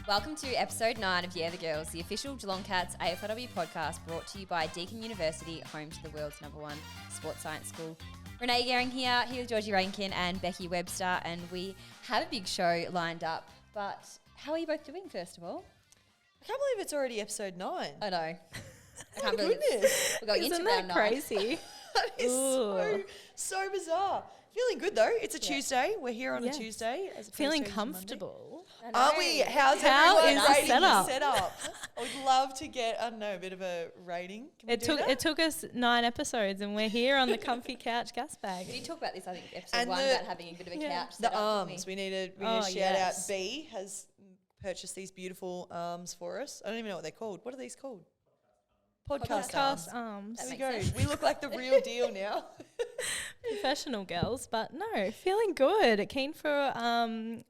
Welcome to episode 9 of Yeah the Girls, the official Geelong Cats AFLW podcast brought to you by Deakin University, home to the world's #1 sports science school. Renee Gehring here with Georgie Rankin and Becky Webster, and we have a big show lined up. But how are you both doing, first of all? I can't believe it's already episode 9. I know. I Oh can't my believe goodness. we're going Isn't into that round 9. crazy? That is so bizarre. Feeling good though. It's a Tuesday. We're here on Yes. a Tuesday. As opposed Feeling to a Monday. comfortable. I know. Aren't we? How's How everyone is the rating setup? the setup? I would love to get, I don't know, a bit of a rating. Can we It do took that? it took us 9 episodes, and we're here on the comfy couch gas bag. We did talk about this, I think, episode And 1, the- about having a bit of a Yeah. couch The set up, arms. didn't We need to Oh, shout yes. out. B has purchased these beautiful arms for us. I don't even know what they're called. What are these called? Podcast arms. Podcast arms. That There we makes go. sense. We look like the real deal now. Professional girls, but no, feeling good. Keen for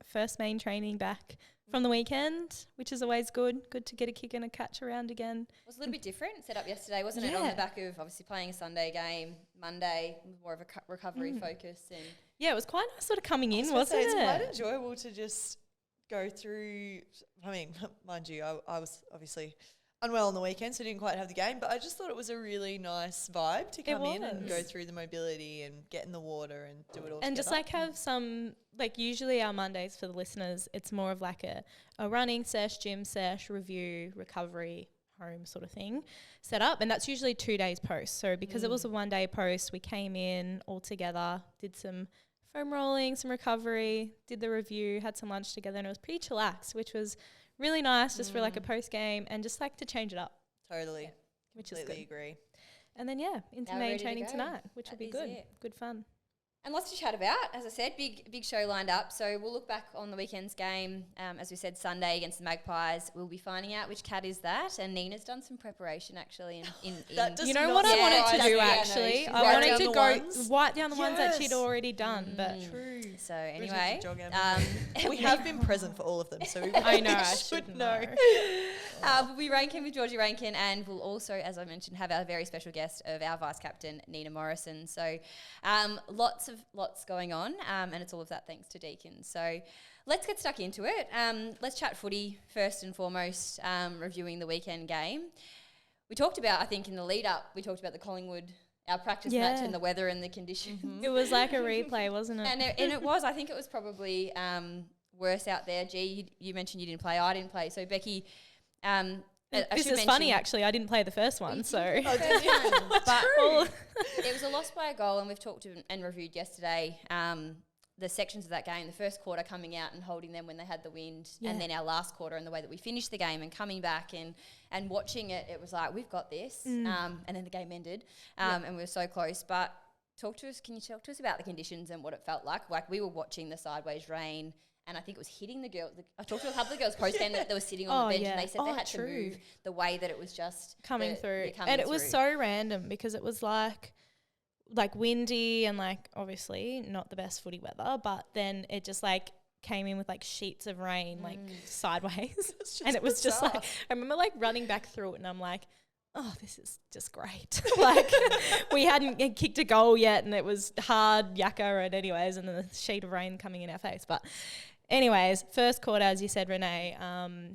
first main training back from the weekend, which is always good. Good to get a kick and a catch around again. It was a little bit different set up yesterday, wasn't it? On Yeah. the back of obviously playing a Sunday game, Monday, more of a recovery focus. And Yeah, it was quite nice sort of coming in, I was gonna wasn't say, it? it's quite enjoyable to just go through. I mean, mind you, I was obviously unwell on the weekend, so didn't quite have the game. But I just thought it was a really nice vibe to come in and go was. through the mobility and get in the water and do it all. And just together. like have some, like usually our Mondays for the listeners, it's more of like a running sesh, gym sesh, review, recovery, home sort of thing set up. And that's usually 2 days post. So because it was a 1 day post, we came in all together, did some foam rolling, some recovery, did the review, had some lunch together, and it was pretty chillaxed, which was really nice just for like a post game and just like to change it up, Totally, which is completely good. agree. And then into Now we're main ready to training go. tonight, which That will be is good. it. Good fun. And lots to chat about. As I said, big show lined up. So we'll look back on the weekend's game. As we said, Sunday against the Magpies. We'll be finding out which cat is that. And Nina's done some preparation actually. That does You know not what I Yeah, wanted to surprise do me. I know, actually? she's I write wanted down to the go ones. write down the ones that she'd Yes. already done, but True. So anyway, We have been present for all of them, so we I know I should should know. we'll be ranking with Georgie Rankin, and we'll also, as I mentioned, have our very special guest of our vice captain, Nina Morrison. So lots going on, and it's all of that thanks to Deakin. So let's get stuck into it. Let's chat footy first and foremost, reviewing the weekend game. We talked about, I think in the lead up, we talked about the Collingwood, our practice match, Yeah. and the weather and the conditions. it was like a replay, wasn't it? And it was, I think it was probably worse out there. G, you mentioned you didn't play, I didn't play. So Becky, I This should is funny mention- actually. I didn't play the first one, so but Well, it was a loss by a goal, and we've talked and reviewed yesterday the sections of that game, the first quarter coming out and holding them when they had the wind, and then our last quarter and the way that we finished the game and coming back and watching it, it was like, we've got this. And then the game ended, and we were so close. But can you talk to us about the conditions and what it felt like? Like we were watching the sideways rain, and I think it was hitting the girl. I talked to a couple of girls post-game that were sitting on the bench, and they said they had to move the way that it was just coming through. coming And it was through. so random because it was like windy and like obviously not the best footy weather, but then it just like came in with like sheets of rain like sideways. And it was just like, I remember like running back through it and I'm like, oh, this is just great. Like we hadn't kicked a goal yet and it was hard yakka and anyways, and then the sheet of rain coming in our face. But anyways, first quarter, as you said, Renee,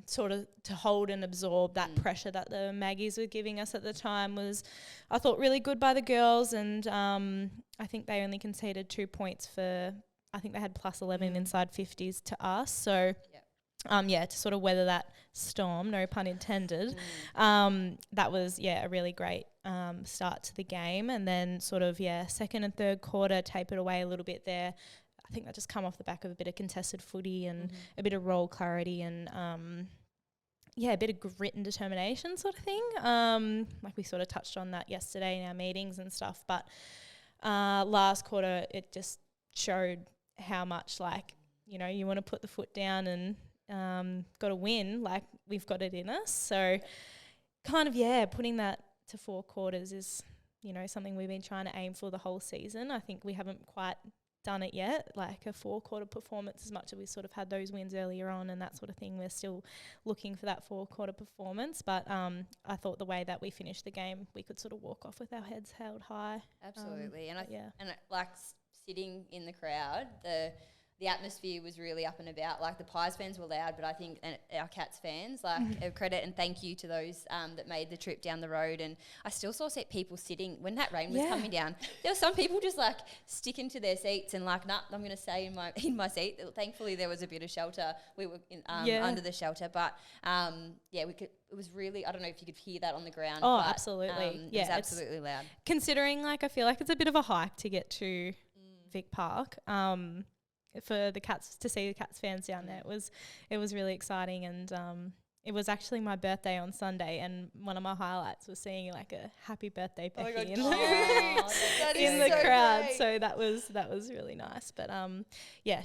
sort of to hold and absorb that pressure that the Maggies were giving us at the time was, I thought, really good by the girls. And I think they only conceded 2 points for, I think they had plus 11 inside 50s to us. So, to sort of weather that storm, no pun intended, that was, a really great start to the game. And then sort of, second and third quarter tapered away a little bit there. I think that just come off the back of a bit of contested footy and a bit of roll clarity and, a bit of grit and determination sort of thing. Like we sort of touched on that yesterday in our meetings and stuff. But last quarter, it just showed how much, like, you know, you want to put the foot down and got to win, like we've got it in us. So kind of, putting that to 4 quarters is, you know, something we've been trying to aim for the whole season. I think we haven't quite done it yet, like a 4-quarter performance, as much as we sort of had those wins earlier on and that sort of thing. We're still looking for that 4-quarter performance, but I thought the way that we finished the game, we could sort of walk off with our heads held high. Absolutely. And yeah. like sitting in the crowd, the atmosphere was really up and about. Like the Pies fans were loud, but I think our Cats fans, like a credit and thank you to those that made the trip down the road. And I still saw people sitting when that rain was coming down. There were some people just like sticking to their seats and like, nah, I'm going to stay in my seat. Thankfully, there was a bit of shelter. We were under the shelter, but we could. It was really, I don't know if you could hear that on the ground. Oh, but, absolutely. it was absolutely loud. Considering like I feel like it's a bit of a hike to get to Vic Park. For the Cats, to see the Cats fans down there, it was really exciting. And it was actually my birthday on Sunday, and one of my highlights was seeing like a happy birthday Becky in the crowd. Great. So that was really nice. But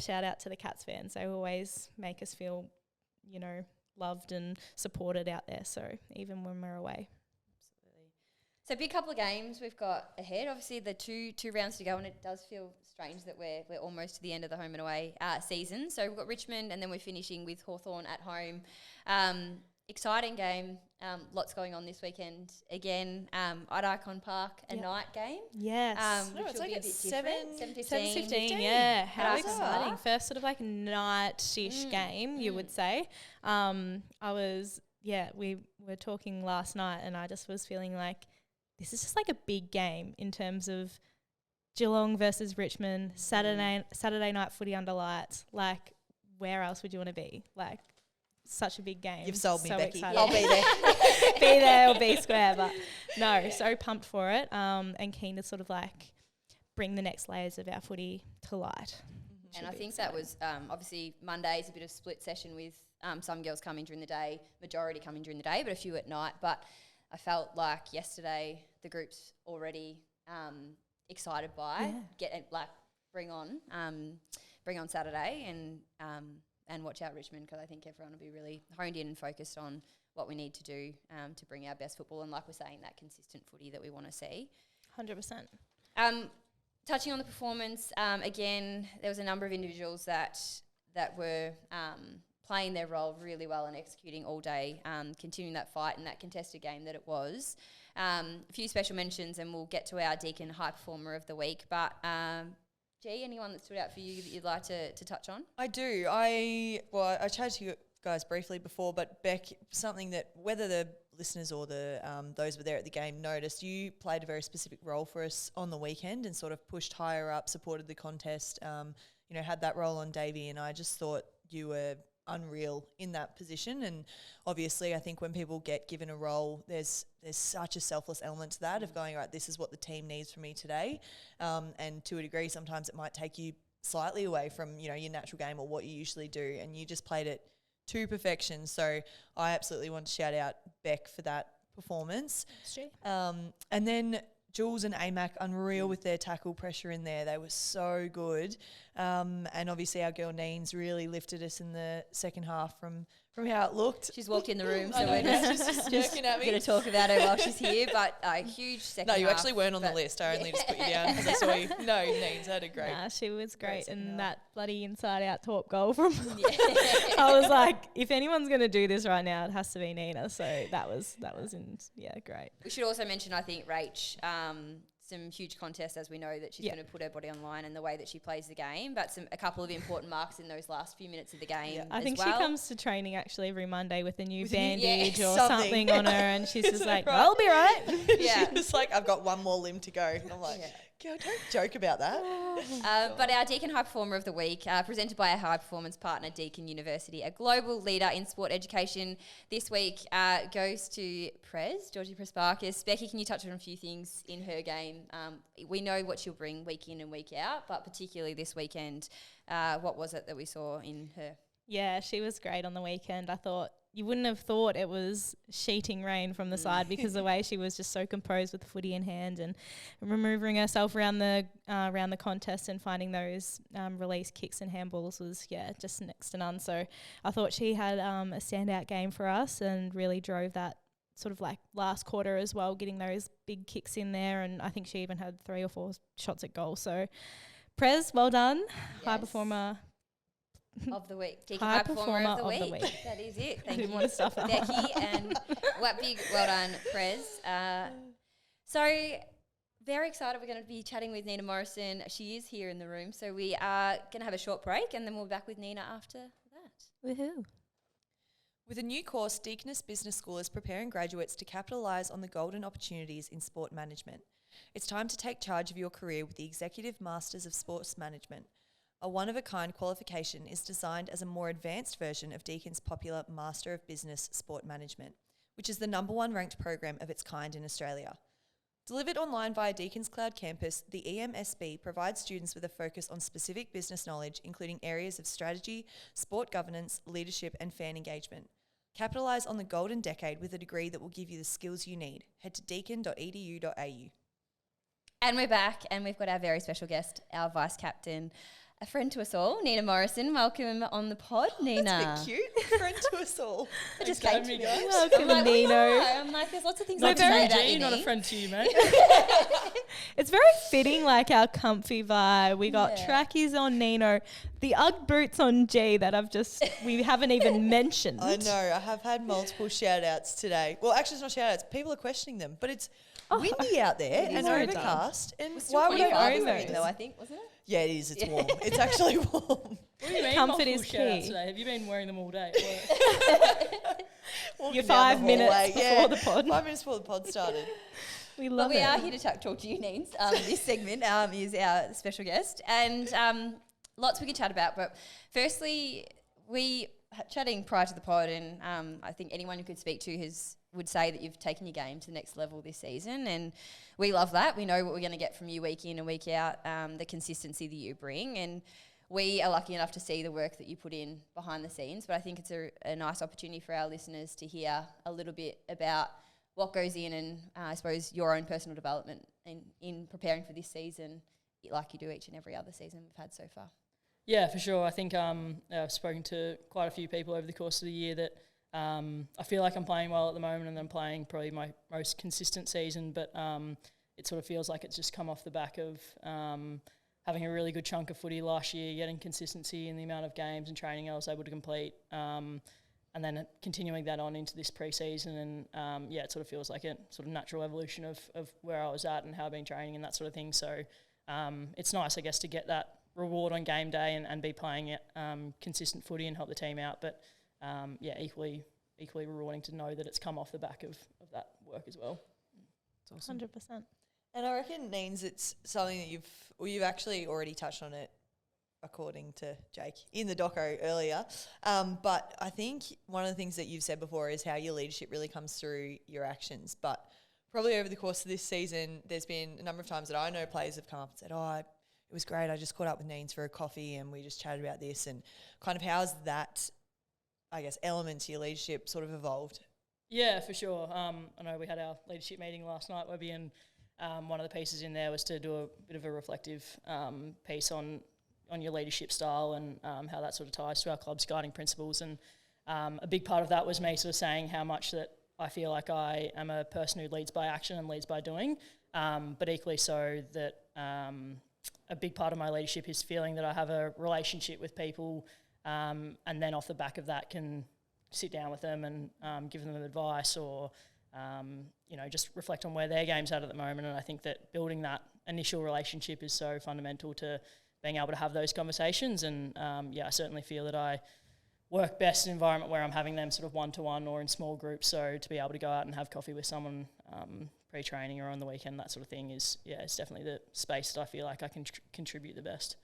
shout out to the Cats fans. They always make us feel, loved and supported out there. So even when we're away. So big couple of games we've got ahead. Obviously, the two rounds to go, and it does feel strange that we're almost to the end of the home and away season. So we've got Richmond, and then we're finishing with Hawthorn at home. Exciting game. Lots going on this weekend. Again, at Icon Park, a night game. Yes. Which it's will like be a at bit 7:15. Yeah. How Icon exciting. Park. First sort of like night-ish game, you would say. We were talking last night, and I just was feeling like this is just like a big game in terms of Geelong versus Richmond, Saturday night footy under lights. Like, where else would you want to be? Like, such a big game. You've sold me, so Becky. Excited. I'll be there. Be there or be square. But no, so pumped for it and keen to sort of like bring the next layers of our footy to light. And I think that was obviously Monday is a bit of split session with some girls coming during the day, majority coming during the day, but a few at night. But I felt like yesterday the group's already excited by bring on Saturday and watch out Richmond, because I think everyone will be really honed in and focused on what we need to do to bring our best football and, like we're saying, that consistent footy that we want to see. 100%. Touching on the performance, again, there was a number of individuals that were playing their role really well and executing all day, continuing that fight and that contested game that it was. A few special mentions, and we'll get to our Deakin High Performer of the Week. But, G, anyone that stood out for you that you'd like to touch on? I do. I chatted to you guys briefly before, but Beck, something that whether the listeners or the those were there at the game noticed, you played a very specific role for us on the weekend and sort of pushed higher up, supported the contest, had that role on Davey, and I just thought you were unreal in that position. And obviously I think when people get given a role, there's such a selfless element to that of going, right, this is what the team needs from me today, and to a degree sometimes it might take you slightly away from your natural game or what you usually do, and you just played it to perfection. So I absolutely want to shout out Beck for that performance. And then Jules and AMAC, unreal with their tackle pressure in there. They were so good. And obviously our girl Neens really lifted us in the second half from how it looked. She's walked in the room, so we're just looking at me. Going to talk about her while she's here. But a huge second half. No, you actually weren't on the list. I only just put you down because I saw you. No, Neens had a great. Nah, she was great. And that bloody inside-out top goal from I was like, if anyone's going to do this right now, it has to be Nina. So that was great. We should also mention, I think, Rach, some huge contests, as we know that she's going to put her body on line and the way that she plays the game, but a couple of important marks in those last few minutes of the game. I think she comes to training actually every Monday with a new bandage or something something on her, and she's just like, right? I'll be right. Yeah. She's like, I've got one more limb to go. And I'm like, girl, don't joke about that. But our Deakin High Performer of the Week, presented by our high performance partner, Deakin University, a global leader in sport education, this week goes to Georgie Prespakis. Becky, can you touch on a few things in her game? We know what she'll bring week in and week out, but particularly this weekend, what was it that we saw in her? Yeah, she was great on the weekend. I thought you wouldn't have thought it was sheeting rain from the side because the way she was just so composed with the footy in hand and maneuvering herself around the contest and finding those release kicks and handballs was just next to none. So I thought she had a standout game for us and really drove that sort of like last quarter as well, getting those big kicks in there, and I think she even had 3 or 4 shots at goal. So Prez, well done. Yes. High performer of the week. High performer of the week. That is it. Thank you. Didn't want to stuff that Becky, and big well done, Prez. So very excited. We're going to be chatting with Nina Morrison. She is here in the room. So we are going to have a short break and then we'll be back with Nina after that. Woohoo. With a new course, Deakin Business School is preparing graduates to capitalise on the golden opportunities in sport management. It's time to take charge of your career with the Executive Masters of Sports Management. A one-of-a-kind qualification is designed as a more advanced version of Deakin's popular Master of Business Sport Management, which is the #1 ranked program of its kind in Australia. Delivered online via Deakin's Cloud Campus, the EMSB provides students with a focus on specific business knowledge, including areas of strategy, sport governance, leadership and fan engagement. Capitalise on the golden decade with a degree that will give you the skills you need. Head to deakin.edu.au. And we're back, and we've got our very special guest, our vice captain, a friend to us all, Nina Morrison. Welcome on the pod, Nina. That's a bit cute. Friend to us all. It just came to me. Welcome, I'm like, Nino. I'm like, there's lots of things I Not can say about Georgie, you, not a Nina. friend to you, mate. It's very fitting, like our comfy vibe. We got trackies on Nino, the Ugg boots on G that we haven't even mentioned. I know, I have had multiple shout outs today. Well, actually, it's not shout outs. People are questioning them, but it's windy out there and very overcast. And Why would were I you argue arguing with though, I this? think, wasn't it? Yeah, it is. It's warm. It's actually warm. What do you mean Comfort multiple is shout-outs key. today? Have you been wearing them all day? Walking You're down 5 the minutes hallway. before the pod. 5 minutes before the pod started. We But love we it. are here to talk to you, Neens. This segment is our special guest. And lots we could chat about. But firstly, we chatting prior to the pod, and I think anyone who could speak to would say that you've taken your game to the next level this season. And we love that. We know what we're going to get from you week in and week out, the consistency that you bring. And we are lucky enough to see the work that you put in behind the scenes. But I think it's a nice opportunity for our listeners to hear a little bit about what goes in and I suppose your own personal development in preparing for this season like you do each and every other season we've had so far. Yeah, for sure. I think I've spoken to quite a few people over the course of the year that I feel like I'm playing well at the moment and I'm playing probably my most consistent season, but it sort of feels like it's just come off the back of having a really good chunk of footy last year, getting consistency in the amount of games and training I was able to complete, and then continuing that on into this pre-season. And it sort of feels like a sort of natural evolution of where I was at and how I've been training and that sort of thing. So it's nice, I guess, to get that reward on game day and be playing consistent footy and help the team out. But equally rewarding to know that it's come off the back of that work as well. It's awesome. 100%. And I reckon, Neens, it's something that you've actually already touched on it, according to Jake, in the doco earlier. But I think one of the things that you've said before is how your leadership really comes through your actions. But probably over the course of this season, there's been a number of times that I know players have come up and said, it was great, I just caught up with Neens for a coffee and we just chatted about this. And kind of how's that, I guess, element to your leadership sort of evolved? Yeah, for sure. I know we had our leadership meeting last night, Webby, and one of the pieces in there was to do a bit of a reflective piece on your leadership style and how that sort of ties to our club's guiding principles. And a big part of that was me sort of saying how much that I feel like I am a person who leads by action and leads by doing, but equally so that a big part of my leadership is feeling that I have a relationship with people, and then off the back of that can sit down with them and give them advice or just reflect on where their game's at the moment. And I think that building that initial relationship is so fundamental to being able to have those conversations. And I certainly feel that I work best in an environment where I'm having them sort of one-to-one or in small groups. So to be able to go out and have coffee with someone pre-training or on the weekend, that sort of thing it's definitely the space that I feel like I can contribute the best.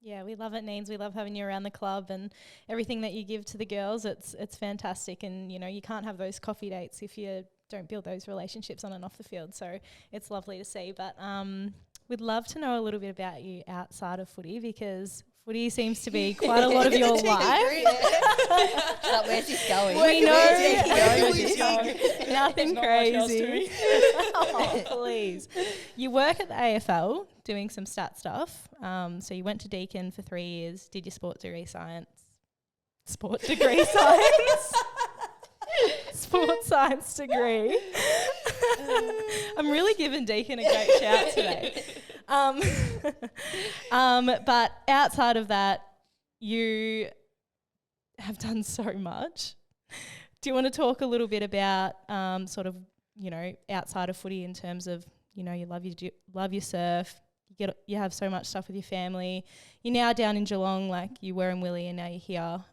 Yeah, we love it, Neens. We love having you around the club and everything that you give to the girls. It's fantastic. And, you can't have those coffee dates if you don't build those relationships on and off the field. So it's lovely to see. But we'd love to know a little bit about you outside of footy, because footy seems to be quite a lot of your life. Like, where's this going? We know. Nothing Not much else to crazy. me. Oh, please. You work at the AFL doing some stat stuff. So you went to Deakin for 3 years, did your sport degree science. Sports science degree. I'm really giving Deakin a great shout today. But outside of that, you have done so much. Do you want to talk a little bit about sort of, outside of footy in terms of you know, you love your surf. You have so much stuff with your family. You're now down in Geelong, like you were in Willie, and now you're here.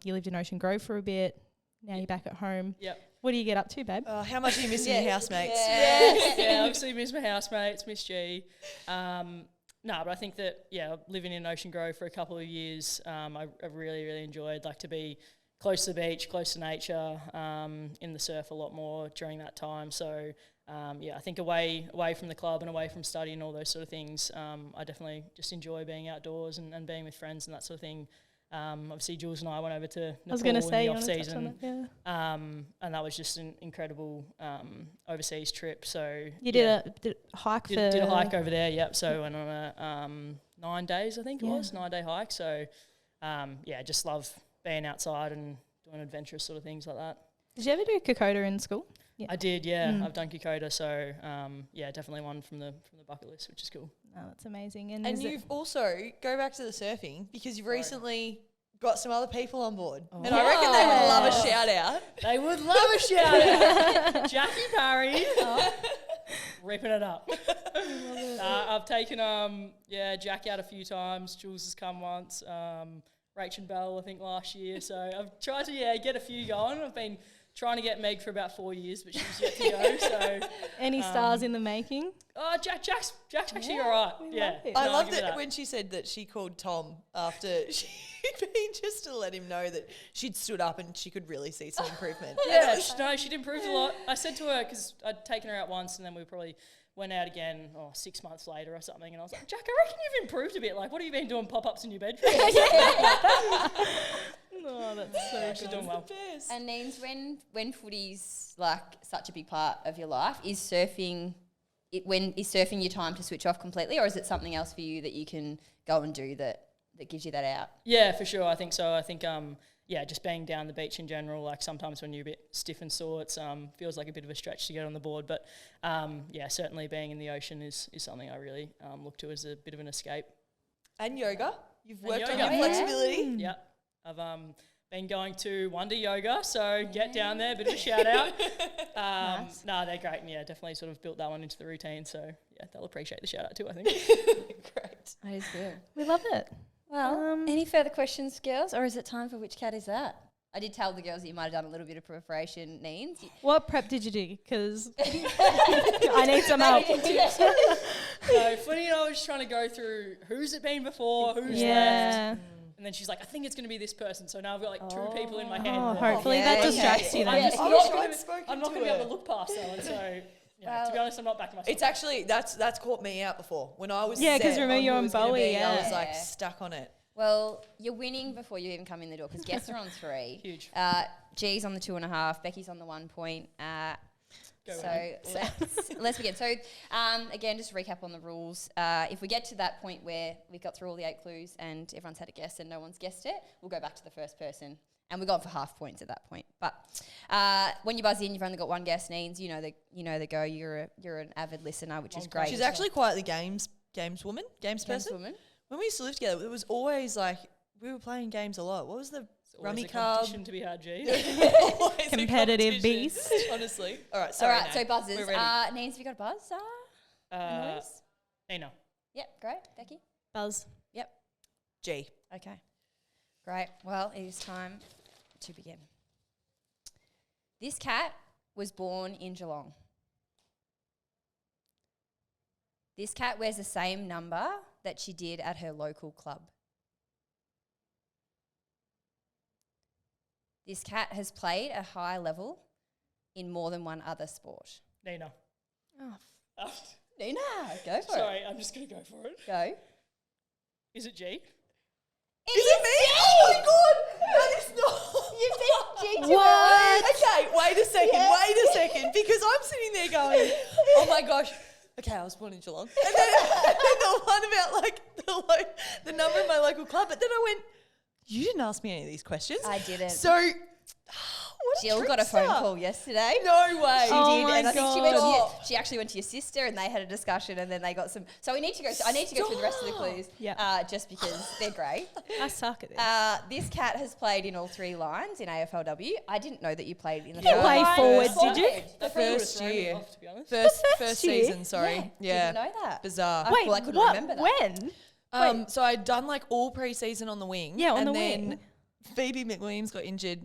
You lived in Ocean Grove for a bit. Now you're back at home. Yep. What do you get up to, babe? How much are you missing your housemates? Yeah, obviously miss my housemates, miss G. But I think that, living in Ocean Grove for a couple of years, I really, really enjoyed, like, to be close to the beach, close to nature, in the surf a lot more during that time. So, I think away from the club and away from study and all those sort of things, I definitely just enjoy being outdoors and being with friends and that sort of thing. Obviously, Jules and I went over to Nepal in the off-season, and that was just an incredible overseas trip. So you did a hike. Did a hike over there. Yep. So went on a 9 days, I think it was 9-day hike. So just love being outside and doing adventurous sort of things like that. Did you ever do Kokoda in school? Yeah. I did, I've done Kokoda, so definitely one from the bucket list, which is cool. Oh, that's amazing. And you've also, go back to the surfing, because you've recently got some other people on board. Oh. And I reckon they would love a shout out. They would love a shout out. Jackie Parry. Ripping it up. I've taken Jack out a few times. Jules has come once. Rach and Bell, I think, last year. So I've tried to get a few going. I've been trying to get Meg for about 4 years, but she's yet to go. So any stars in the making? Oh, Jack's actually all right. Yeah, I loved it when she said that she called Tom after she'd been, just to let him know that she'd stood up and she could really see some improvement. She'd improved a lot. I said to her, because I'd taken her out once and then we probably went out again 6 months later or something, and I was like, Jack, I reckon you've improved a bit. Like, what have you been doing, pop-ups in your bedroom? Oh, that's so she's doing well. And Neens, when footy's like such a big part of your life, is surfing your time to switch off completely, or is it something else for you that you can go and do that gives you that out? Yeah, for sure. I think so. I think just being down the beach in general, like sometimes when you're a bit stiff and sore, it feels like a bit of a stretch to get on the board. But certainly being in the ocean is something I really look to as a bit of an escape. And yoga. You've worked on your flexibility. Yeah. I've been going to Wonder Yoga, so get down there, bit of a shout out. Nice. No, they're great, and definitely sort of built that one into the routine. So they'll appreciate the shout out too, I think. Great. That is good. We love it. Well, any further questions, girls, or is it time for Which Cat Is That? I did tell the girls that you might have done a little bit of preparation, Neens. What prep did you do? Because I need some help. So funny, I was just trying to go through who's it been before, who's left. And then she's like, I think it's going to be this person. So now I've got like two people in my head. Oh, hopefully that distracts you then. I'm not going to be able to look past that one. So to be honest, I'm not backing myself. It's actually, that's caught me out before. When I was because remember you're on Bowie. I was like stuck on it. Well, you're winning before you even come in the door because guests are on 3. Huge. G's on the 2.5. Becky's on the 1 point. Let's begin. So again, just to recap on the rules. If we get to that point where we've got through all the 8 clues and everyone's had a guess and no one's guessed it, we'll go back to the first person. And we're going for half points at that point. But when you buzz in, you've only got one guess, Neens. You know the go. You're an avid listener, which is great. She's actually quite the games person. When we used to live together, it was always like we were playing games a lot. What was the rummy cub? To be hard, G. Competitive beast. Honestly. All right. Sorry. All right. So buzzers. Neens, have you got a buzz? Nina. Yep. Great. Becky. Buzz. Yep. G. Okay. Great. Well, it is time to begin. This cat was born in Geelong. This cat wears the same number that she did at her local club. This cat has played at a high level in more than one other sport. Nina. Oh. Nina, go for it. Sorry, I'm just going to go for it. Go. Is it G? Is it me? Oh my God! That is not. You picked G. What? Okay, wait a second. Because I'm sitting there going, oh my gosh. Okay, I was born in Geelong. And then the one about like the number of my local club. But then I went, you didn't ask me any of these questions. I didn't. So Jill got a phone call yesterday. No way. She Oh did, my and I think God. she actually went to your sister, and they had a discussion, and then they got some. So I need to go through the rest of the clues, just because they're great. I suck at this. This cat has played in all 3 lines in AFLW. I didn't know that you played in the You play forward, First did you? That First probably would've thrown me year. off, to be honest. First year? season, sorry. Yeah. Didn't know that. Bizarre. Wait, well, I couldn't what? remember that. When? So I'd done like all pre-season on the wing. Yeah, on and the then wing. Phoebe McWilliams got injured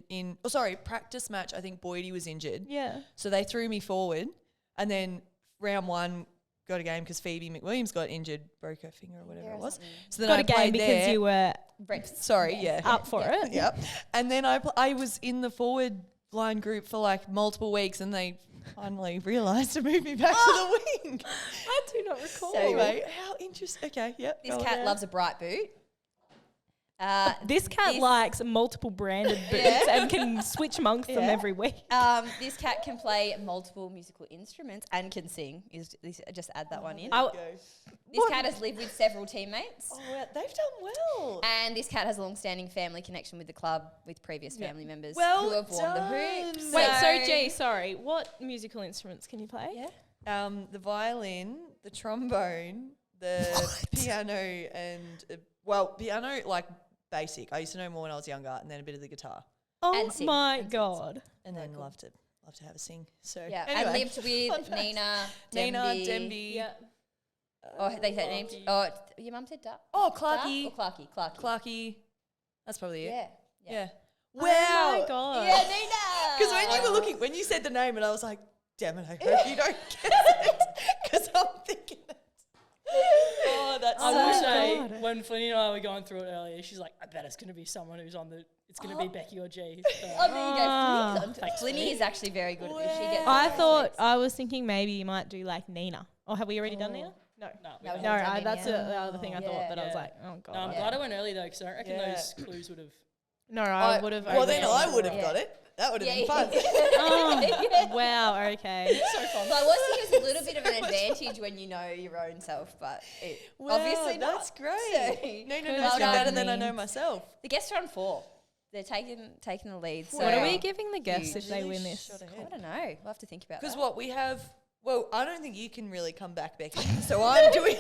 practice match. I think Boydie was injured. Yeah. So they threw me forward, and then round 1 got a game because Phoebe McWilliams got injured, broke her finger or whatever it was. So then Got I a game played because there. you were Sorry, yeah. up for it. Yep. And then I was in the forward line group for like multiple weeks, and they finally realised to move me back to the wing. I do not recall. So- Anyway, how interesting. Okay, yep. This go on. cat loves a bright boot. This cat likes multiple branded boots and can switch amongst them every week. This cat can play multiple musical instruments and can sing. Just add that one in. This cat has lived with several teammates. Oh, well, they've done well. And this cat has a long-standing family connection with the club with previous family members Well who have worn the done. hoops. Wait, so G, sorry, what musical instruments can you play? Yeah. The violin, the trombone, the piano, and piano like basic. I used to know more when I was younger, and then a bit of the guitar, Oh And sing. my And sing. God. and then love to have a sing. So Yeah, anyway, and lived fun with facts. Nina, Demby. Yeah. Oh, they said names. Oh, your mum said Duck. Oh, Duck Clarky. or Clarky. Clarky. Clarky. That's probably it. Yeah. Wow. Oh my God. Yeah, Nina. Because when you said the name, and I was like, damn it, I hope you don't get it. Because I'm thinking it. Oh, that's I so will Oh, say, God. when Flinny and I were going through it earlier, she's like, I bet it's going to be someone who's on the, it's going to be Becky or G. So. Oh, there you Ah. go. Thanks, Flinny Flinny. is actually very good at this. She gets I was thinking maybe you might do like Nina. Or have we already done Nina? No. No, No, we we No, haven't done Nina that's the yet. other thing I thought, Yeah. but I was Yeah. like, oh God. No, I'm glad I went early though, because I don't reckon those clues would have. No, I would have. Well, then I would have Yeah. got it. That would have been Yeah. fun. Oh, wow. Okay. So fun. So I was thinking it's a little bit of an advantage when you know your own self, but obviously not. That's great. So, Nina Well knows me done. better than I know myself. the guests are on 4. They're taking the lead. So What are we giving the guests if they Really win this? shot I ahead. don't know. We'll have to think about Because that. what we have, well, I don't think you can really come back, Becky. So I'm doing.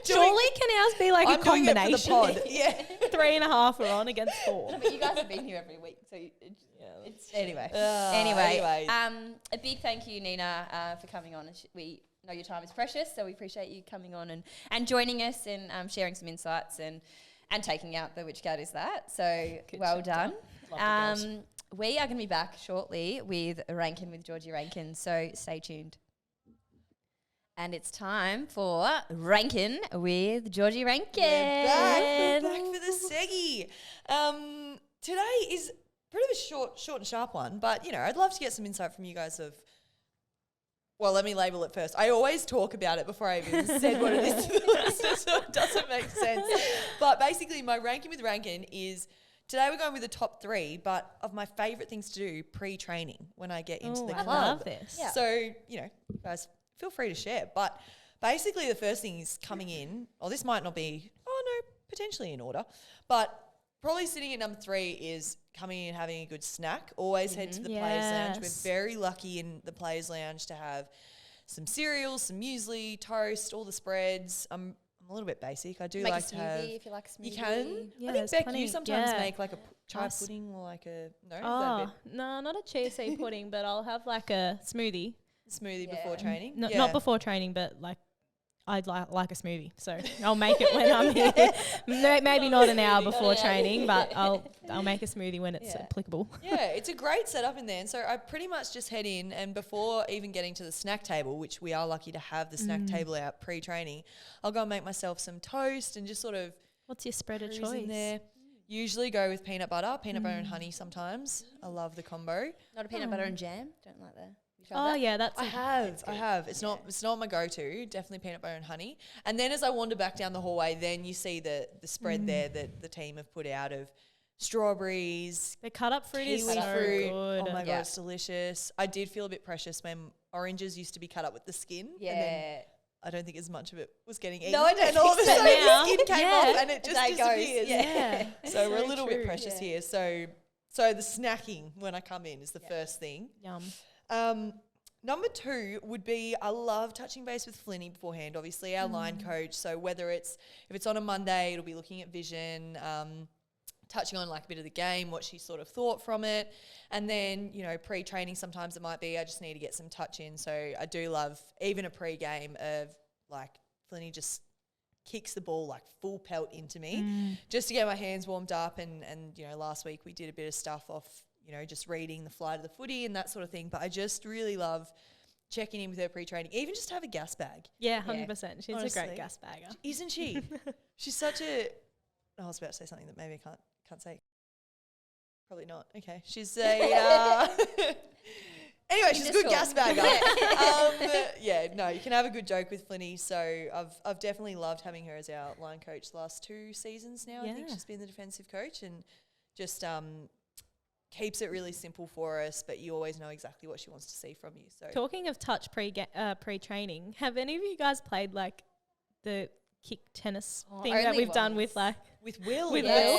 Surely can ours be like I'm a doing it for the combination? pod. Yeah. 3.5 are on against 4. No, but you guys have been here every week, so it's anyway. Anyways. A big thank you, Nina, for coming on. We know your time is precious, so we appreciate you coming on and joining us and sharing some insights and taking out the which cat is that. So well done. Love the girls. We are going to be back shortly with Rankin with Georgie Rankin, so stay tuned. And it's time for Rankin with Georgie Rankin. We're back for the seggy. Today is pretty of a short and sharp one, but I'd love to get some insight from you guys of. Well, let me label it first. I always talk about it before I even said what it is to the listeners, so it doesn't make sense. But basically, my ranking with Rankin is today we're going with the top 3, but of my favourite things to do pre-training when I get into the I club. love this. Yeah. So, guys, feel free to share. But basically, the first thing is coming in. Oh, this might not be, potentially in order. But probably sitting at number 3 is coming in and having a good snack. Always head to the Players Lounge. We're Yes. very lucky in the Players Lounge to have some cereals, some muesli, toast, all the spreads. I'm a little bit basic. I do Make like a to have. smoothie if you like a smoothie. You can. Yeah, I think there's Beck, plenty. you sometimes Yeah. make like a chai Us. pudding or like a no. Is that a Oh, bit no, not a chia seed pudding, but I'll have like a smoothie. smoothie Yeah. before training? No, Yeah. Not before training, but like I'd like a smoothie. So I'll make it when I'm here. Maybe not an hour before training, but I'll make a smoothie when it's applicable. Yeah, it's a great setup in there. And so I pretty much just head in, and before even getting to the snack table, which we are lucky to have the snack table out pre-training, I'll go and make myself some toast and just sort of What's your spread of cruise choice? in there. Usually go with peanut butter and honey sometimes. I love the combo. Not a peanut butter and jam. Don't like that. You tried Oh that? yeah, that's I have. It's not my go-to. Definitely peanut butter and honey. And then as I wander back down the hallway, then you see the spread there that the team have put out of strawberries, the cut up fruit is kiwi so fruit. good. Oh my god, Yeah. it's delicious. I did feel a bit precious when oranges used to be cut up with the skin. And then Yeah. I don't think as much of it was getting eaten. No, I don't And all of a think so. sudden Now, the skin came yeah. off and it just That goes, disappears. yeah. So we're a So little true. bit precious here. So So the snacking when I come in is the first thing. Yum. Number 2 would be I love touching base with Flinny beforehand, obviously our line coach. So if it's on a Monday, it'll be looking at vision, touching on like a bit of the game, what she sort of thought from it. And then, you know, pre-training sometimes it might be I just need to get some touch in. So I do love even a pre-game of like Flinny just kicks the ball like full pelt into me just to get my hands warmed up. And you know, last week we did a bit of stuff off, you know, just reading the flight of the footy and that sort of thing. But I just really love checking in with her pre-training, even just to have a gas bag. Yeah, 100%. She's Honestly. a great gas bagger. Isn't she? She's such a... I was about to say something that maybe I can't say. Probably not. Okay. She's a... Anyway, she's a good gas bagger. You can have a good joke with Flinny. So I've definitely loved having her as our line coach the last 2 seasons now. I think she's been the defensive coach and just keeps it really simple for us, but you always know exactly what she wants to see from you. So talking of touch pre-training, have any of you guys played like the kick tennis thing that we've done with like with Will? With Will, Will?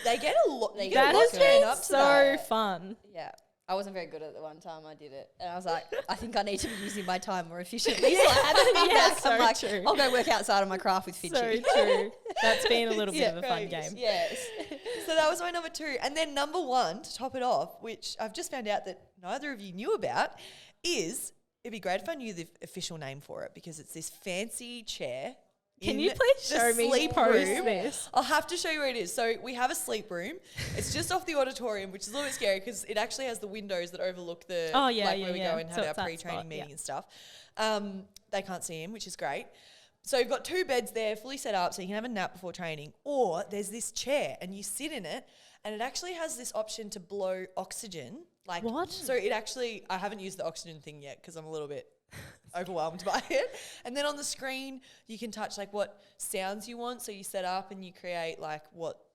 they get a lot. That has been so fun. Yeah. I wasn't very good at it the one time I did it. And I was like, I think I need to be using my time more efficiently. So I had to think back. So I'm like, true. I'll go work outside on my craft with Finchie. So true. That's been a little bit of a fun game. Yes. So that was my number 2. And then number 1, to top it off, which I've just found out that neither of you knew about, is it'd be great if I knew the official name for it because it's this fancy chair. Can you please show me this? I'll have to show you where it is. So we have a sleep room. It's just off the auditorium, which is a little bit scary because it actually has the windows that overlook the where we go and have our pre-training meeting and stuff. They can't see him, which is great. So you've got 2 beds there, fully set up, so you can have a nap before training. Or there's this chair, and you sit in it, and it actually has this option to blow oxygen. Like what? So it actually, I haven't used the oxygen thing yet because I'm a little bit overwhelmed by it. And then on the screen, you can touch like what sounds you want. So you set up and you create like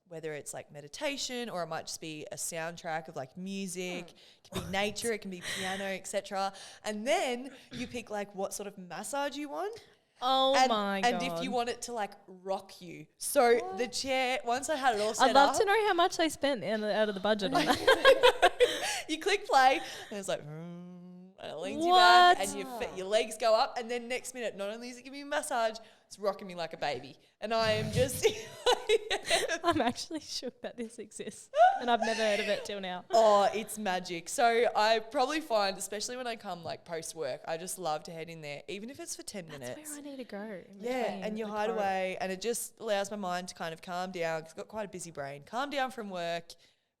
whether it's like meditation or it might just be a soundtrack of like music. It can be nature, it can be piano, etc. And then you pick like what sort of massage you want. Oh my God. And if you want it to like rock you. So the chair, once I had it all set up. I'd love to know how much they spent out of the budget on that. You click play and it's like... and it leans you back and your legs go up and then next minute not only is it giving me a massage, it's rocking me like a baby. And I am just... I'm actually shook that this exists and I've never heard of it till now. Oh, it's magic. So I probably find, especially when I come like post-work, I just love to head in there, even if it's for 10 minutes. That's where I need to go. And you hide away and it just allows my mind to kind of calm down because I've got quite a busy brain. Calm down from work,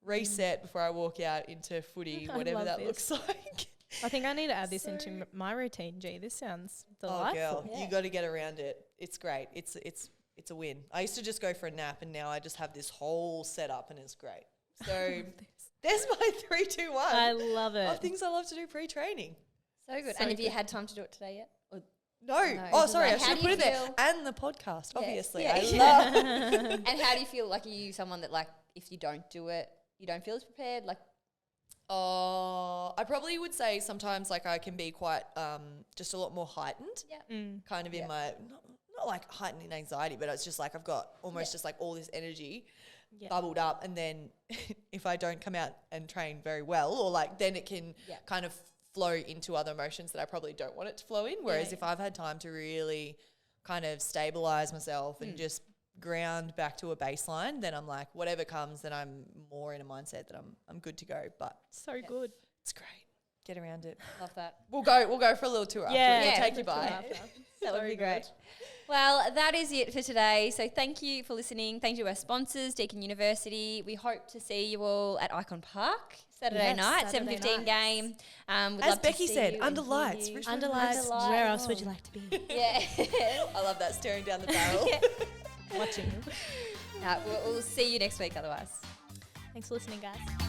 reset before I walk out into footy, whatever that looks like. I think I need to add this into my routine, G. This sounds delightful. Oh, girl, you got to get around it. It's great. It's a win. I used to just go for a nap, and now I just have this whole setup, and it's great. So there's my 3, 2, 1. I love it. Of things I love to do pre-training. So good. And have you had time to do it today yet? Or no. Oh, sorry. I should have put it there. And the podcast, obviously. I love. And how do you feel? Like, are you someone that like if you don't do it, you don't feel as prepared? Like. Oh, I probably would say sometimes like I can be quite just a lot more heightened. Yeah. Kind of in my not like heightened in anxiety, but it's just like I've got almost just like all this energy bubbled up, and then if I don't come out and train very well, or like then it can kind of flow into other emotions that I probably don't want it to flow in. Whereas if I've had time to really kind of stabilize myself and just ground back to a baseline, then I'm like, whatever comes, then I'm more in a mindset that I'm good to go. But so good. It's great. Get around it. Love that. We'll go for a little tour after. We'll take you by. That would be great. Well, that is it for today. So thank you for listening. Thank you to our sponsors, Deakin University. We hope to see you all at Icon Park Saturday night, 7:15 game. As Becky said, under lights. Under lights. Where else would you like to be? Yeah. I love that, staring down the barrel. Watching. We'll see you next week otherwise. Thanks for listening, guys.